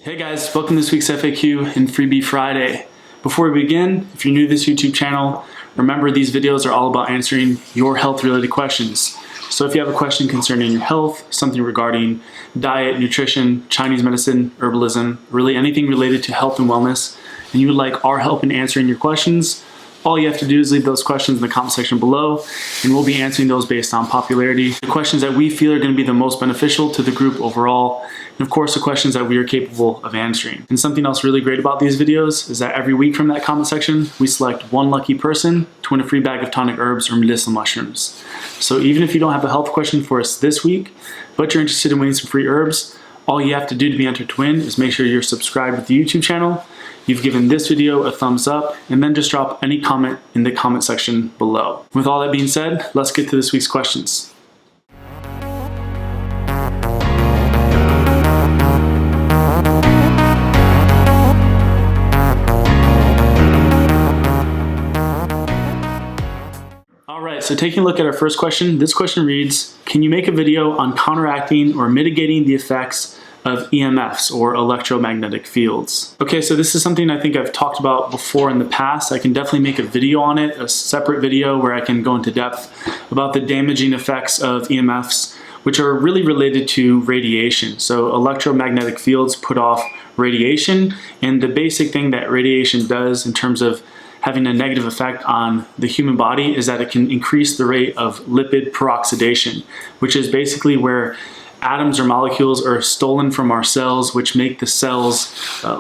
Hey guys, welcome to this week's FAQ and Freebie Friday. Before we begin, if you're new to this YouTube channel, remember these videos are all about answering your health related questions. So if you have a question concerning your health, something regarding diet, nutrition, Chinese medicine, herbalism, really anything related to health and wellness, and you would like our help in answering your questions, all you have to do is leave those questions in the comment section below, and we'll be answering those based on popularity. The questions that we feel are going to be the most beneficial to the group overall, and of course the questions that we are capable of answering. And something else really great about these videos is that every week from that comment section, we select one lucky person to win a free bag of tonic herbs or medicinal mushrooms. So even if you don't have a health question for us this week, but you're interested in winning some free herbs, all you have to do to be entered to win is make sure you're subscribed to the YouTube channel, you've given this video a thumbs up, and then just drop any comment in the comment section below. With all that being said, let's get to this week's questions. Alright, so taking a look at our first question, this question reads, can you make a video on counteracting or mitigating the effects of EMFs or electromagnetic fields? Okay, so this is something I think I've talked about before in the past. I can definitely make a video on it, a separate video where I can go into depth about the damaging effects of EMFs, which are really related to radiation. So electromagnetic fields put off radiation, and the basic thing that radiation does in terms of having a negative effect on the human body is that it can increase the rate of lipid peroxidation, which is basically where atoms or molecules are stolen from our cells, which make the cells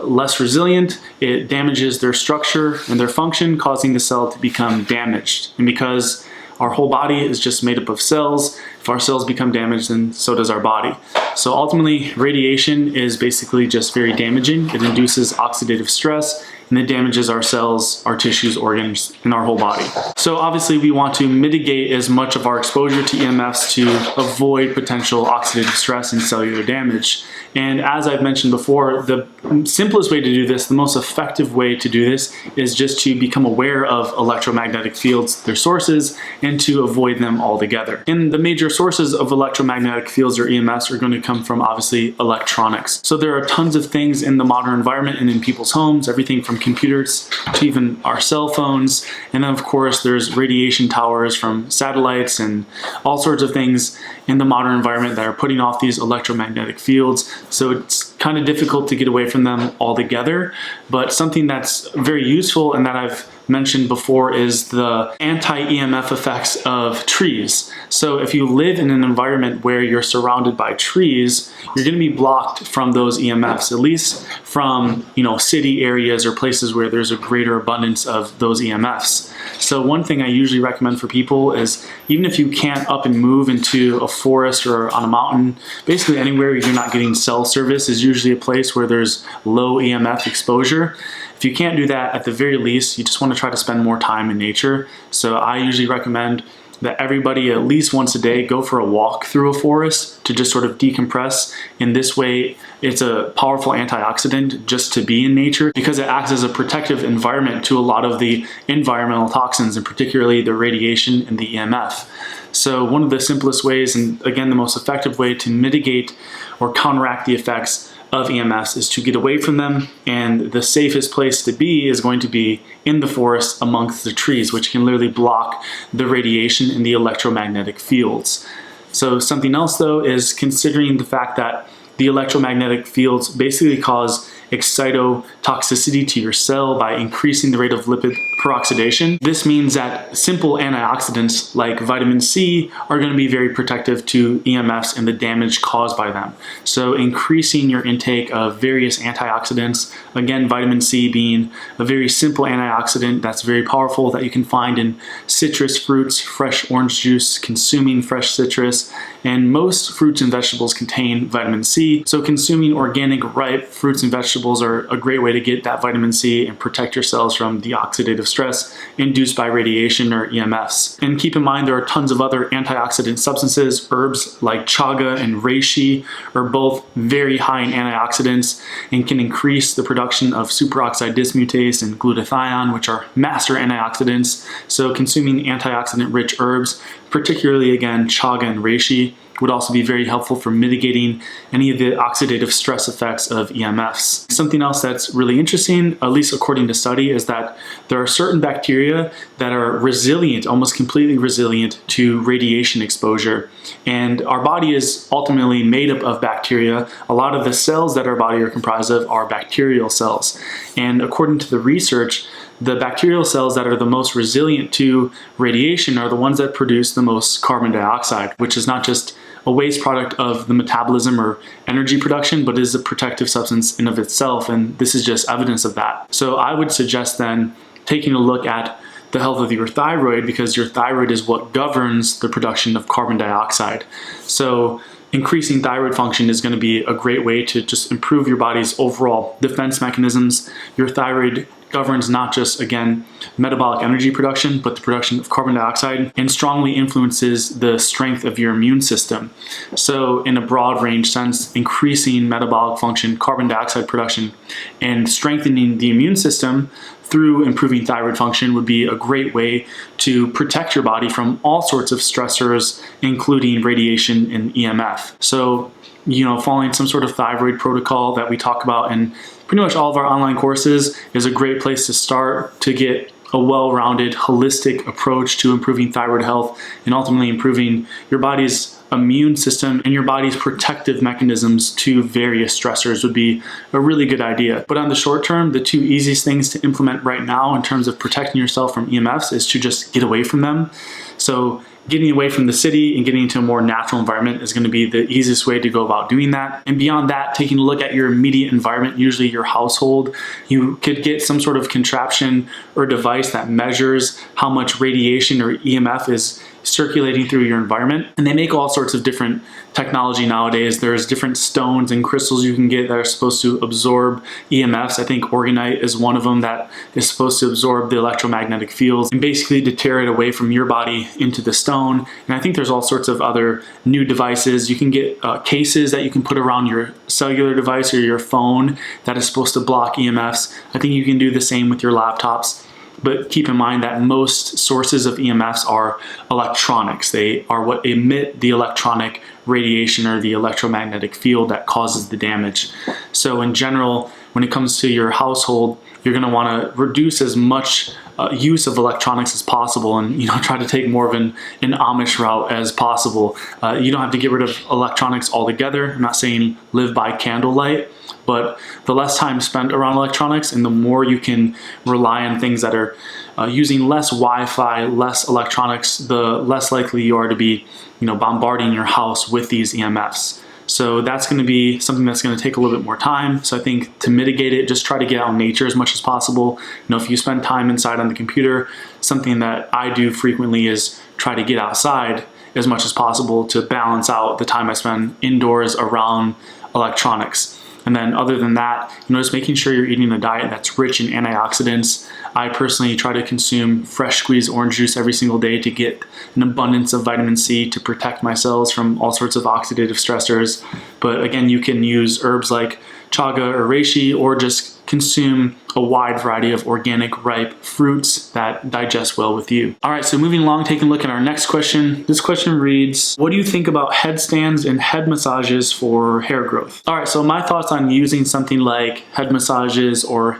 less resilient. It damages their structure and their function, causing the cell to become damaged. And because our whole body is just made up of cells, if our cells become damaged, then so does our body. So ultimately, radiation is basically just very damaging. It induces oxidative stress, and it damages our cells, our tissues, organs, and our whole body. So obviously we want to mitigate as much of our exposure to EMFs to avoid potential oxidative stress and cellular damage. And as I've mentioned before, the simplest way to do this, the most effective way to do this, is just to become aware of electromagnetic fields, their sources, and to avoid them altogether. And the major sources of electromagnetic fields or EMFs are going to come from obviously electronics. So there are tons of things in the modern environment and in people's homes, everything from computers to even our cell phones. And then of course there's radiation towers from satellites and all sorts of things in the modern environment that are putting off these electromagnetic fields. So it's kind of difficult to get away from them altogether, but something that's very useful and that I've mentioned before is the anti-EMF effects of trees. So if you live in an environment where you're surrounded by trees, you're going to be blocked from those EMFs, at least from, city areas or places where there's a greater abundance of those EMFs. So one thing I usually recommend for people is, even if you can't up and move into a forest or on a mountain, basically anywhere you're not getting cell service is usually a place where there's low EMF exposure. If you can't do that, at the very least, you just want to try to spend more time in nature. So I usually recommend that everybody at least once a day go for a walk through a forest to just sort of decompress. In this way, it's a powerful antioxidant just to be in nature because it acts as a protective environment to a lot of the environmental toxins, and particularly the radiation and the EMF. So one of the simplest ways, and again the most effective way to mitigate or counteract the effects of EMFs is to get away from them, and the safest place to be is going to be in the forest amongst the trees, which can literally block the radiation and the electromagnetic fields. So something else though is considering the fact that the electromagnetic fields basically cause excitotoxicity to your cell by increasing the rate of lipid peroxidation. This means that simple antioxidants like vitamin C are going to be very protective to EMFs and the damage caused by them. So increasing your intake of various antioxidants, again vitamin C being a very simple antioxidant that's very powerful that you can find in citrus fruits, fresh orange juice, consuming fresh citrus, and most fruits and vegetables contain vitamin C. So consuming organic ripe fruits and vegetables are a great way to get that vitamin C and protect your cells from the oxidative stress induced by radiation or EMFs. And keep in mind there are tons of other antioxidant substances. Herbs like chaga and reishi are both very high in antioxidants and can increase the production of superoxide dismutase and glutathione, which are master antioxidants. So consuming antioxidant rich herbs, particularly again chaga and reishi, would also be very helpful for mitigating any of the oxidative stress effects of EMFs. Something else that's really interesting, at least according to study, is that there are certain bacteria that are resilient, almost completely resilient to radiation exposure. And our body is ultimately made up of bacteria. A lot of the cells that our body are comprised of are bacterial cells. And according to the research, the bacterial cells that are the most resilient to radiation are the ones that produce the most carbon dioxide, which is not just a waste product of the metabolism or energy production, but is a protective substance in of itself. And this is just evidence of that. So I would suggest then taking a look at the health of your thyroid, because your thyroid is what governs the production of carbon dioxide. So increasing thyroid function is going to be a great way to just improve your body's overall defense mechanisms. Your thyroid governs not just, again, metabolic energy production, but the production of carbon dioxide, and strongly influences the strength of your immune system. So in a broad range sense, increasing metabolic function, carbon dioxide production, and strengthening the immune system through improving thyroid function would be a great way to protect your body from all sorts of stressors, including radiation and EMF. So, following some sort of thyroid protocol that we talk about in pretty much all of our online courses is a great place to start to get a well-rounded, holistic approach to improving thyroid health and ultimately improving your body's immune system and your body's protective mechanisms to various stressors would be a really good idea. But on the short term, the two easiest things to implement right now in terms of protecting yourself from EMFs is to just get away from them. So getting away from the city and getting into a more natural environment is going to be the easiest way to go about doing that. And beyond that, taking a look at your immediate environment, usually your household, you could get some sort of contraption or device that measures how much radiation or EMF is circulating through your environment. And they make all sorts of different technology nowadays. There's different stones and crystals you can get that are supposed to absorb EMFs. I think orgonite is one of them that is supposed to absorb the electromagnetic fields and basically deter it away from your body into the stone. And I think there's all sorts of other new devices. You can get cases that you can put around your cellular device or your phone that is supposed to block EMFs. I think you can do the same with your laptops. But keep in mind that most sources of EMFs are electronics. They are what emit the electronic radiation or the electromagnetic field that causes the damage. So in general, when it comes to your household, you're going to want to reduce as much use of electronics as possible, and try to take more of an Amish route as possible. You don't have to get rid of electronics altogether. I'm not saying live by candlelight, but the less time spent around electronics and the more you can rely on things that are using less Wi-Fi, less electronics, the less likely you are to be bombarding your house with these EMFs. So that's going to be something that's going to take a little bit more time. So I think to mitigate it, just try to get out in nature as much as possible. If you spend time inside on the computer, something that I do frequently is try to get outside as much as possible to balance out the time I spend indoors around electronics. And then other than that, just making sure you're eating a diet that's rich in antioxidants. I personally try to consume fresh squeezed orange juice every single day to get an abundance of vitamin C to protect my cells from all sorts of oxidative stressors. But again, you can use herbs like chaga or reishi, or just consume a wide variety of organic ripe fruits that digest well with you. All right, so moving along, taking a look at our next question. This question reads, what do you think about headstands and head massages for hair growth? All right, so my thoughts on using something like head massages or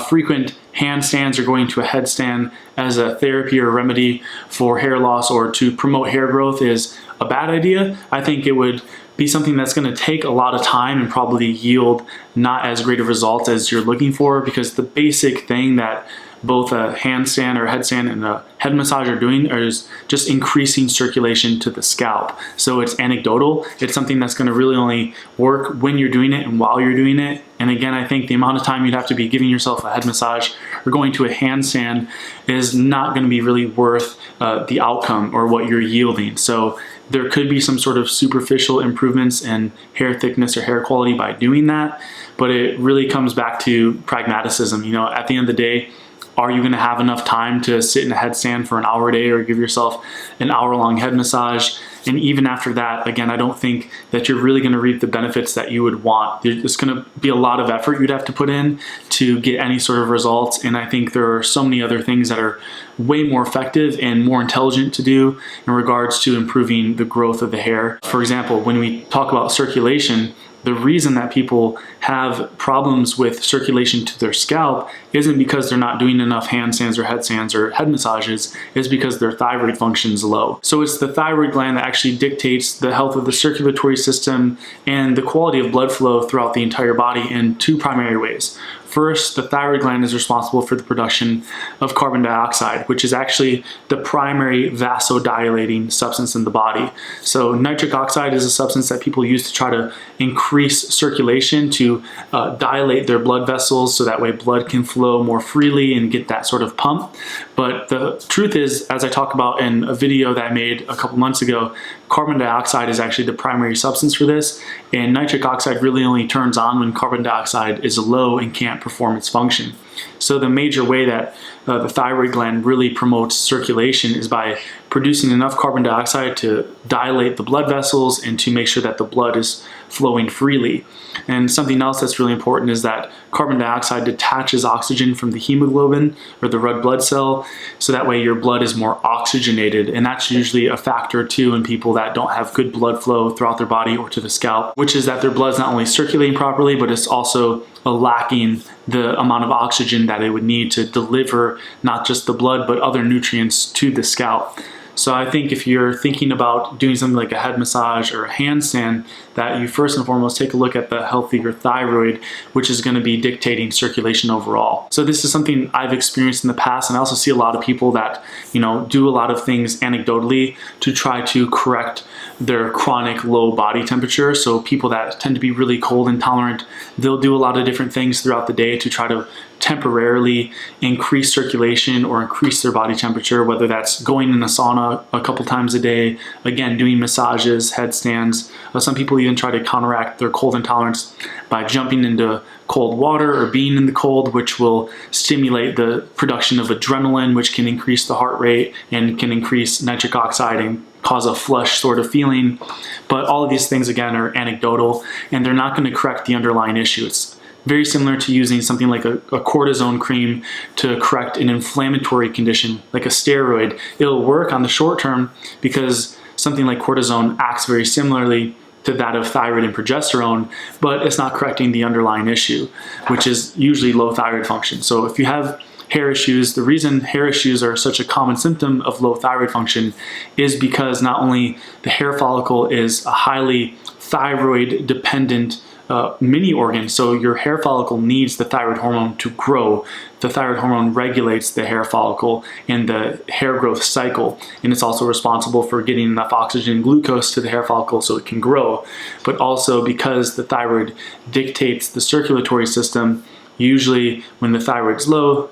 frequent handstands or going to a headstand as a therapy or remedy for hair loss or to promote hair growth is a bad idea. I think it would be something that's going to take a lot of time and probably yield not as great of results as you're looking for, because the basic thing that both a handstand or a headstand and a head massage are doing is just increasing circulation to the scalp. So it's anecdotal. It's something that's going to really only work when you're doing it and while you're doing it. And again, I think the amount of time you'd have to be giving yourself a head massage or going to a handstand is not going to be really worth the outcome or what you're yielding. So there could be some sort of superficial improvements in hair thickness or hair quality by doing that, but it really comes back to pragmatism. At the end of the day, are you going to have enough time to sit in a headstand for an hour a day or give yourself an hour-long head massage? And even after that, again, I don't think that you're really going to reap the benefits that you would want. There's going to be a lot of effort you'd have to put in to get any sort of results. And I think there are so many other things that are way more effective and more intelligent to do in regards to improving the growth of the hair. For example, when we talk about circulation, the reason that people have problems with circulation to their scalp isn't because they're not doing enough handstands or headstands or head massages, it's because their thyroid function is low. So it's the thyroid gland that actually dictates the health of the circulatory system and the quality of blood flow throughout the entire body in two primary ways. First, the thyroid gland is responsible for the production of carbon dioxide, which is actually the primary vasodilating substance in the body. So nitric oxide is a substance that people use to try to increase circulation, to dilate their blood vessels so that way blood can flow more freely and get that sort of pump. But the truth is, as I talked about in a video that I made a couple months ago, carbon dioxide is actually the primary substance for this, and nitric oxide really only turns on when carbon dioxide is low and can't perform its function. So the major way that the thyroid gland really promotes circulation is by producing enough carbon dioxide to dilate the blood vessels and to make sure that the blood is flowing freely. And something else that's really important is that carbon dioxide detaches oxygen from the hemoglobin or the red blood cell, so that way your blood is more oxygenated. And that's usually a factor too in people that don't have good blood flow throughout their body or to the scalp, which is that their blood's not only circulating properly, but it's also lacking the amount of oxygen that it would need to deliver not just the blood but other nutrients to the scalp. So I think if you're thinking about doing something like a head massage or a handstand, that you first and foremost take a look at the health of your thyroid, which is going to be dictating circulation overall. So this is something I've experienced in the past, and I also see a lot of people that, do a lot of things anecdotally to try to correct their chronic low body temperature. So people that tend to be really cold intolerant, they'll do a lot of different things throughout the day to try to temporarily increase circulation or increase their body temperature, whether that's going in a sauna a couple times a day, again, doing massages, headstands. Some people even try to counteract their cold intolerance by jumping into cold water or being in the cold, which will stimulate the production of adrenaline, which can increase the heart rate and can increase nitric oxide and cause a flush sort of feeling. But all of these things, again, are anecdotal, and they're not going to correct the underlying issue. It's very similar to using something like a cortisone cream to correct an inflammatory condition, like a steroid. It'll work on the short term because something like cortisone acts very similarly to that of thyroid and progesterone, but it's not correcting the underlying issue, which is usually low thyroid function. So if you have hair issues, the reason hair issues are such a common symptom of low thyroid function is because not only the hair follicle is a highly thyroid dependent mini organ, so your hair follicle needs the thyroid hormone to grow. The thyroid hormone regulates the hair follicle and the hair growth cycle, and it's also responsible for getting enough oxygen and glucose to the hair follicle so it can grow. But also because the thyroid dictates the circulatory system, usually when the thyroid's low,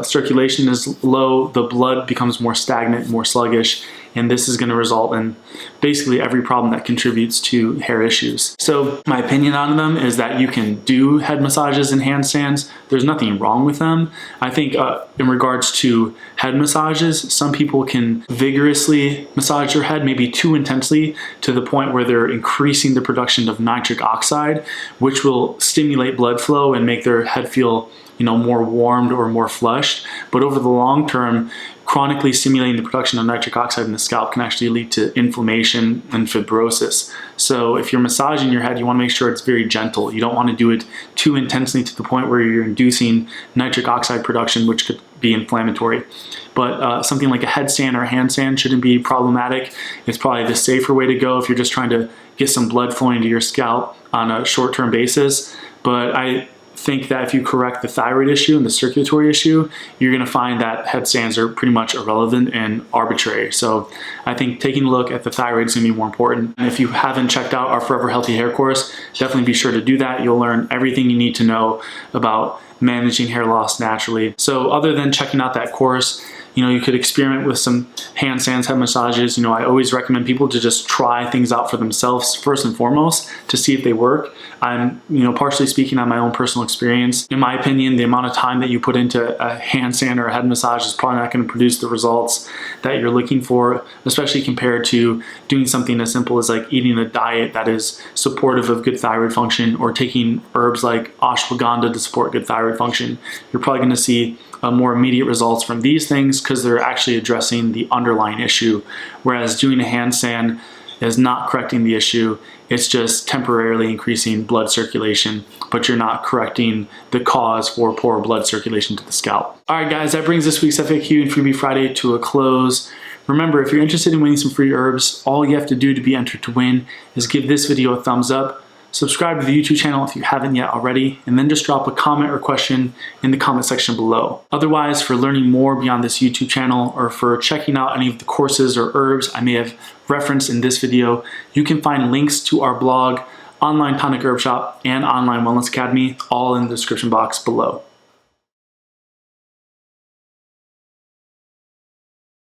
circulation is low, the blood becomes more stagnant, more sluggish, and this is going to result in basically every problem that contributes to hair issues. So my opinion on them is that you can do head massages and handstands. There's nothing wrong with them. I think in regards to head massages, some people can vigorously massage their head, maybe too intensely, to the point where they're increasing the production of nitric oxide, which will stimulate blood flow and make their head feel more warmed or more flushed. But over the long term, chronically stimulating the production of nitric oxide in the scalp can actually lead to inflammation and fibrosis. So if you're massaging your head, you want to make sure it's very gentle. You don't want to do it too intensely to the point where you're inducing nitric oxide production, which could be inflammatory. But something like a headstand or a handstand shouldn't be problematic. It's probably the safer way to go if you're just trying to get some blood flowing to your scalp on a short-term basis. But I think that if you correct the thyroid issue and the circulatory issue, you're going to find that headstands are pretty much irrelevant and arbitrary. So I think taking a look at the thyroid is going to be more important. And if you haven't checked out our Forever Healthy Hair course, definitely be sure to do that. You'll learn everything you need to know about managing hair loss naturally. So other than checking out that course, you could experiment with some handstands, head massages. I always recommend people to just try things out for themselves first and foremost to see if they work. I'm, partially speaking on my own personal experience. In my opinion, the amount of time that you put into a handstand or a head massage is probably not going to produce the results that you're looking for, especially compared to doing something as simple as like eating a diet that is supportive of good thyroid function, or taking herbs like ashwagandha to support good thyroid function. You're probably going to see more immediate results from these things because they're actually addressing the underlying issue, whereas doing a handstand is not correcting the issue. It's just temporarily increasing blood circulation, but you're not correcting the cause for poor blood circulation to the scalp. All right, guys, that brings this week's FAQ and Freebie Friday to a close. Remember, if you're interested in winning some free herbs, all you have to do to be entered to win is give this video a thumbs up, subscribe to the YouTube channel if you haven't yet already, and then just drop a comment or question in the comment section below. Otherwise, for learning more beyond this YouTube channel, or for checking out any of the courses or herbs I may have referenced in this video, you can find links to our blog, online tonic herb shop, and online wellness academy, all in the description box below.